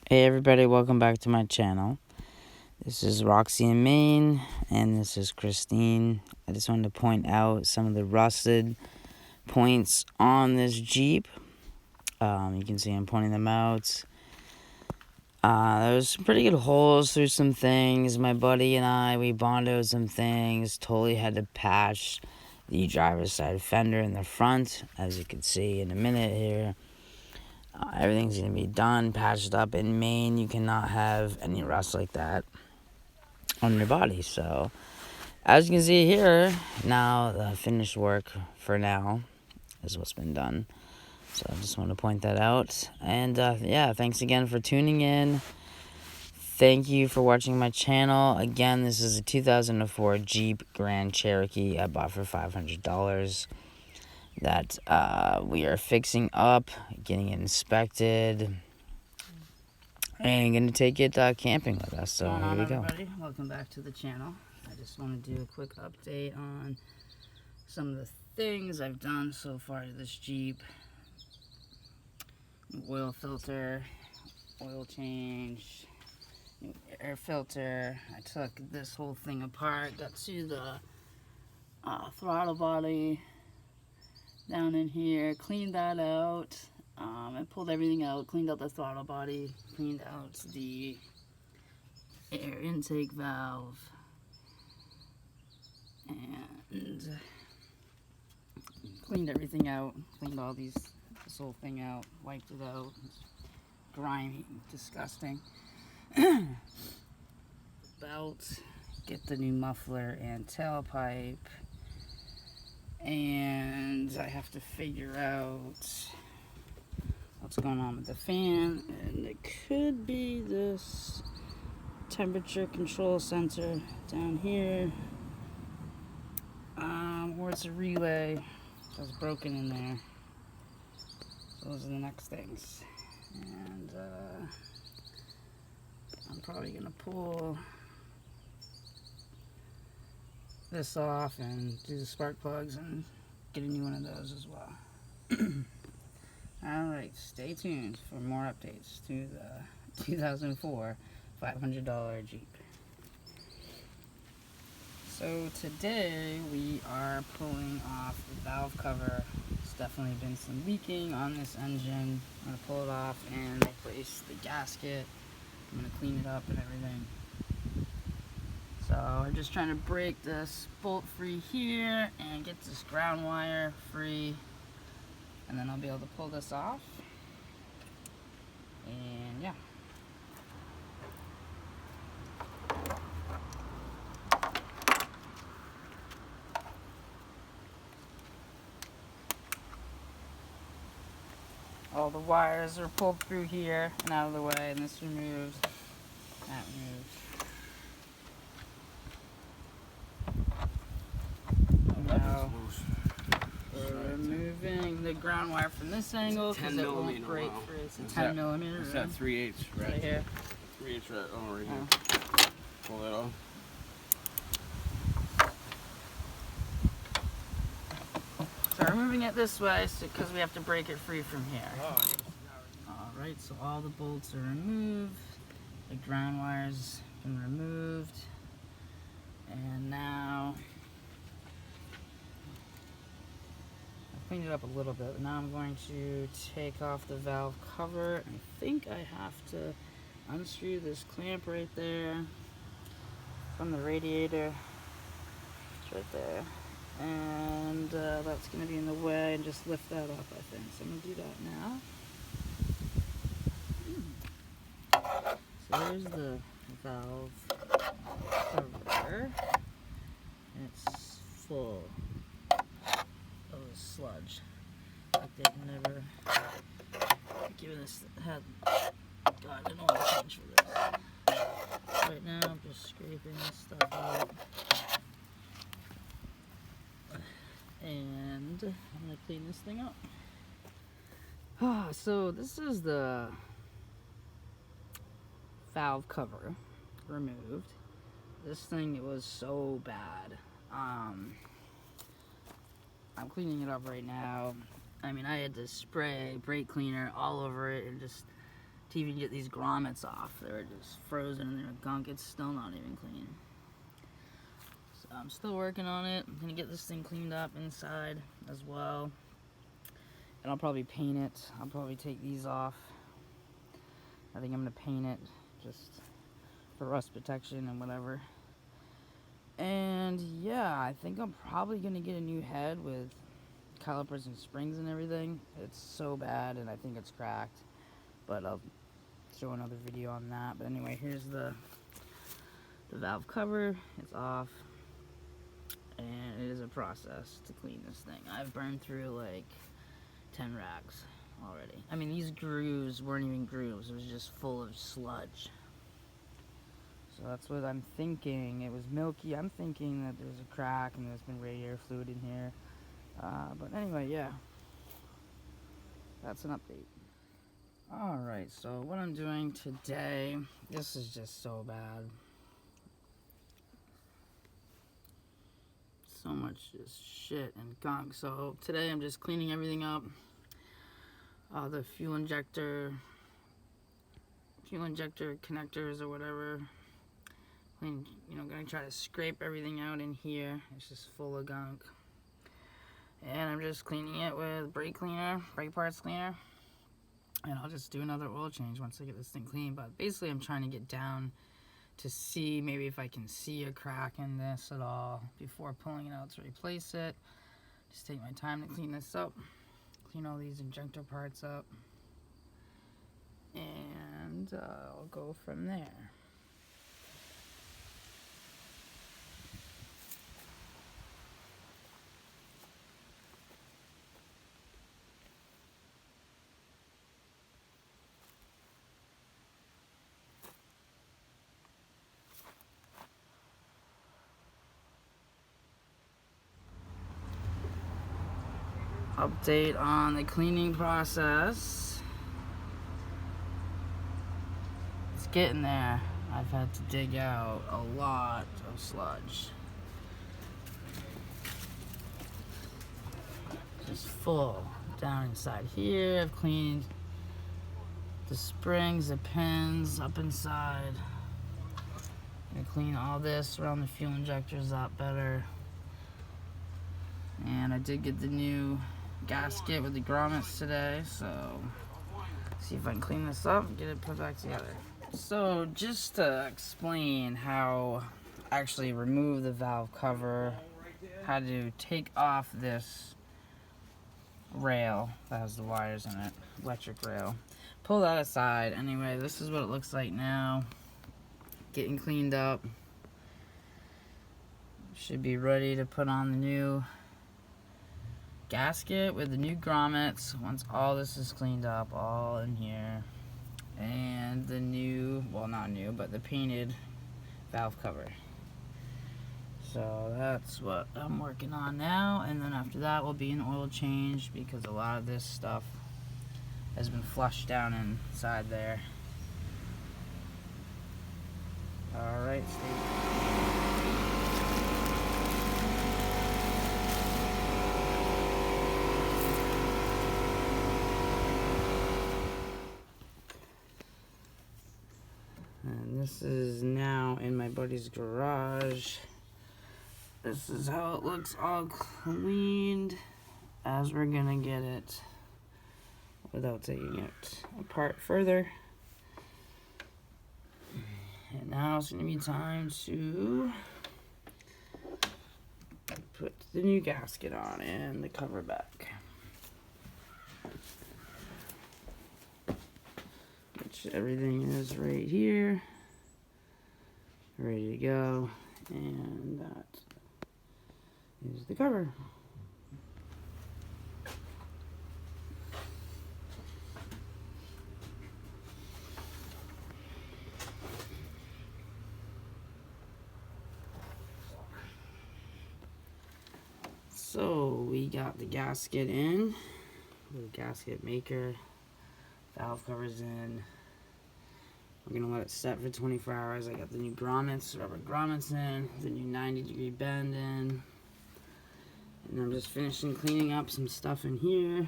Hey everybody, welcome back to my channel. This is Roxy in Maine, and this is Christine. I just wanted to point out some of the rusted points on this Jeep. You can see I'm pointing them out. There's some pretty good holes through some things. My buddy and I, we bondoed some things. Totally had to patch the driver's side fender in the front, as you can see in a minute here. Everything's going to be done, patched up. In Maine, you cannot have any rust like that on your body. So, as you can see here, now the finished work for now is what's been done. So, I just want to point that out. And, yeah, thanks again for tuning in. Thank you for watching my channel. Again, this is a 2004 Jeep Grand Cherokee I bought for $500. That we are fixing up, getting it inspected, and gonna take it camping with us. So here we go. Everybody, welcome back to the channel. I just want to do a quick update on some of the things I've done so far to this Jeep. New oil filter, oil change, new air filter. I took this whole thing apart, got to the throttle body down in here, cleaned that out. I pulled everything out, cleaned out the throttle body, cleaned out the air intake valve, and cleaned everything out, cleaned this whole thing out, wiped it out. It's grimy, disgusting. Belt, get the new muffler and tailpipe. And I have to figure out what's going on with the fan, and it could be this temperature control sensor down here, or it's a relay that's broken in there. So those are the next things, and I'm probably gonna pull this off and do the spark plugs and get a new one of those as well. Alright, stay tuned for more updates to the 2004 $500 Jeep. So today we are pulling off the valve cover. There's definitely been some leaking on this engine. I'm going to pull it off and replace the gasket. I'm going to clean it up and everything. So I'm just trying to break this bolt free here and get this ground wire free, and then I'll be able to pull this off. And yeah. All the wires are pulled through here and out of the way, and this removes, that removes. Now we're removing the ground wire from this angle because it won't break free. It's a 10 millimeter. It's that 3/8 right here. 3/8 right over here. Pull that off. So removing it this way because we have to break it free from here. Alright, so all the bolts are removed. The ground wire's been removed. And now I cleaned it up a little bit, but now I'm going to take off the valve cover. I think I have to unscrew this clamp right there from the radiator. It's right there. And that's going to be in the way, and just lift that up, I think. So I'm going to do that now. So there's the valve cover. It's full of sludge. Like they've never given us, had gotten an oil change for this. Right now I'm just scraping this stuff out. And I'm going to clean this thing up. So this is the valve cover removed. This thing, it was so bad. I'm cleaning it up right now. I mean, I had to spray brake cleaner all over it and just to even get these grommets off. They were just frozen in their gunk. It's still not even clean. So I'm still working on it. I'm gonna get this thing cleaned up inside as well. And I'll probably paint it. I'll probably take these off. I think I'm gonna paint it just for rust protection and whatever. And yeah, I think I'm probably gonna get a new head with calipers and springs and everything. It's so bad and I think it's cracked. But I'll show another video on that. But anyway, here's the valve cover. It's off. And it is a process to clean this thing. I've burned through like 10 racks already. I mean, these grooves weren't even grooves. It was just full of sludge. So that's what I'm thinking. It was milky. I'm thinking that there's a crack and there's been radiator fluid in here. But anyway, yeah. That's an update. Alright, so what I'm doing today, this is just so bad. So much just shit and gunk. So today I'm just cleaning everything up. The fuel injector connectors or whatever. Gonna try to scrape everything out in here. It's just full of gunk. And I'm just cleaning it with brake parts cleaner. And I'll just do another oil change once I get this thing clean. But basically I'm trying to get down to see maybe if I can see a crack in this at all before pulling it out to replace it. Just take my time to clean this up. Clean all these injector parts up. And I'll go from there. Update on the cleaning process. It's getting there. I've had to dig out a lot of sludge. Just full down inside here. I've cleaned the springs, the pins up inside. Gonna clean all this around the fuel injectors up better. And I did get the new gasket with the grommets today, so see if I can clean this up and get it put back together. So just to explain how I actually remove the valve cover, how to take off this rail that has the wires in it, electric rail. Pull that aside. Anyway, this is what it looks like now. Getting cleaned up. Should be ready to put on the new gasket with the new grommets once all this is cleaned up, all in here, and the new, well, not new, but the painted valve cover. So that's what I'm working on now, and then after that will be an oil change because a lot of this stuff has been flushed down inside there. Alright, and this is now in my buddy's garage. This is how it looks all cleaned as we're gonna get it without taking it apart further. And now it's gonna be time to put the new gasket on and the cover back. Which everything is right here, ready to go, and that is the cover. So we got the gasket in, the gasket maker, valve covers in. We're gonna let it set for 24 hours. I got the new grommets, rubber grommets in, the new 90-degree bend in. And I'm just finishing cleaning up some stuff in here.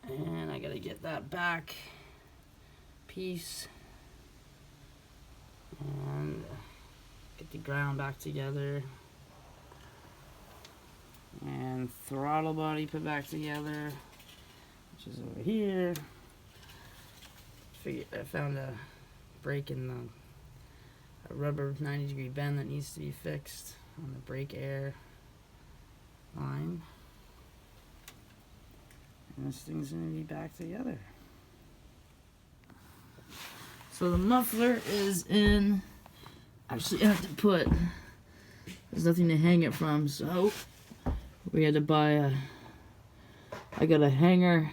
And I gotta get that back piece and get the ground back together. And throttle body put back together, which is over here. I found a break in a rubber 90-degree bend that needs to be fixed on the brake air line. And this thing's gonna be back together. So the muffler is in. Actually, I have to put. There's nothing to hang it from, so we had to buy I got a hanger,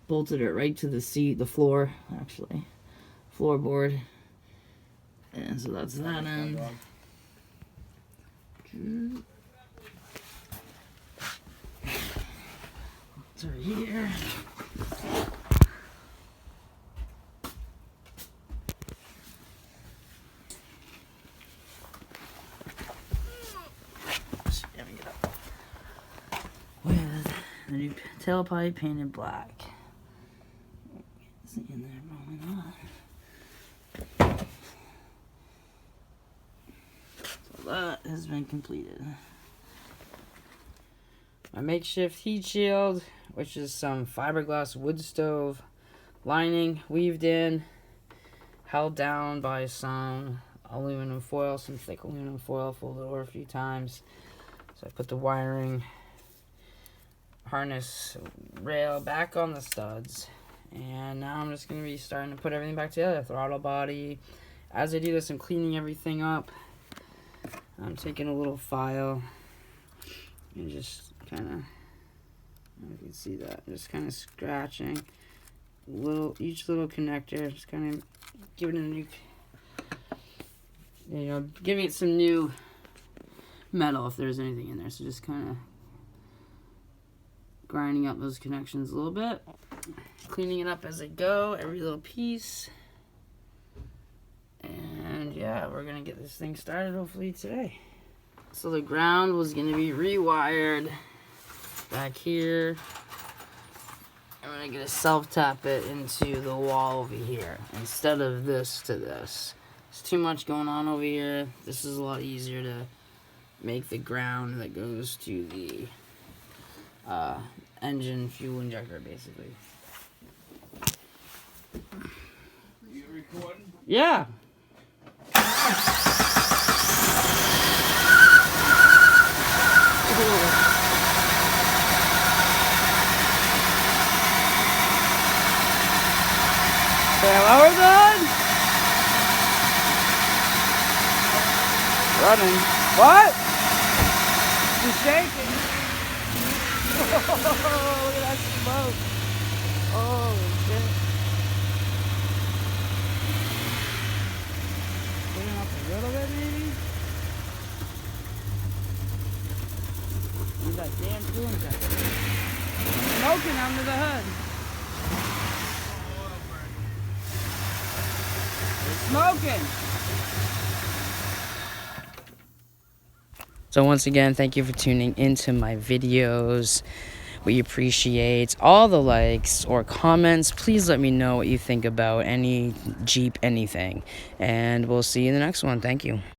bolted it right to the seat, the floor, actually, floorboard. And so that's that end. It's right here. With the new tailpipe painted black. See in there rolling on. So that has been completed. My makeshift heat shield, which is some fiberglass wood stove lining weaved in, held down by some aluminum foil, some thick aluminum foil, folded over a few times. So I put the wiring harness rail back on the studs, and now I'm just going to be starting to put everything back together. Throttle body. As I do this, I'm cleaning everything up. I'm taking a little file and just kind of, you can see that, just kind of scratching each little connector, just kind of giving it a new, giving it some new metal if there's anything in there. So just kind of grinding up those connections a little bit, cleaning it up as I go, every little piece. And yeah, we're gonna get this thing started hopefully today. So the ground was gonna be rewired back here. I'm gonna get a self-tap it into the wall over here instead of this to this. There's too much going on over here. This is a lot easier to make the ground that goes to the engine fuel injector, basically. Are you recording? Yeah. Hello, we're done. Running. What? She's shaking. Oh, look at that smoke. Oh, shit. Put it up a little bit, maybe? Use that damn fuel injector. Smoking under the hood. It's smoking. So once again, thank you for tuning into my videos. We appreciate all the likes or comments. Please let me know what you think about any Jeep anything. And we'll see you in the next one. Thank you.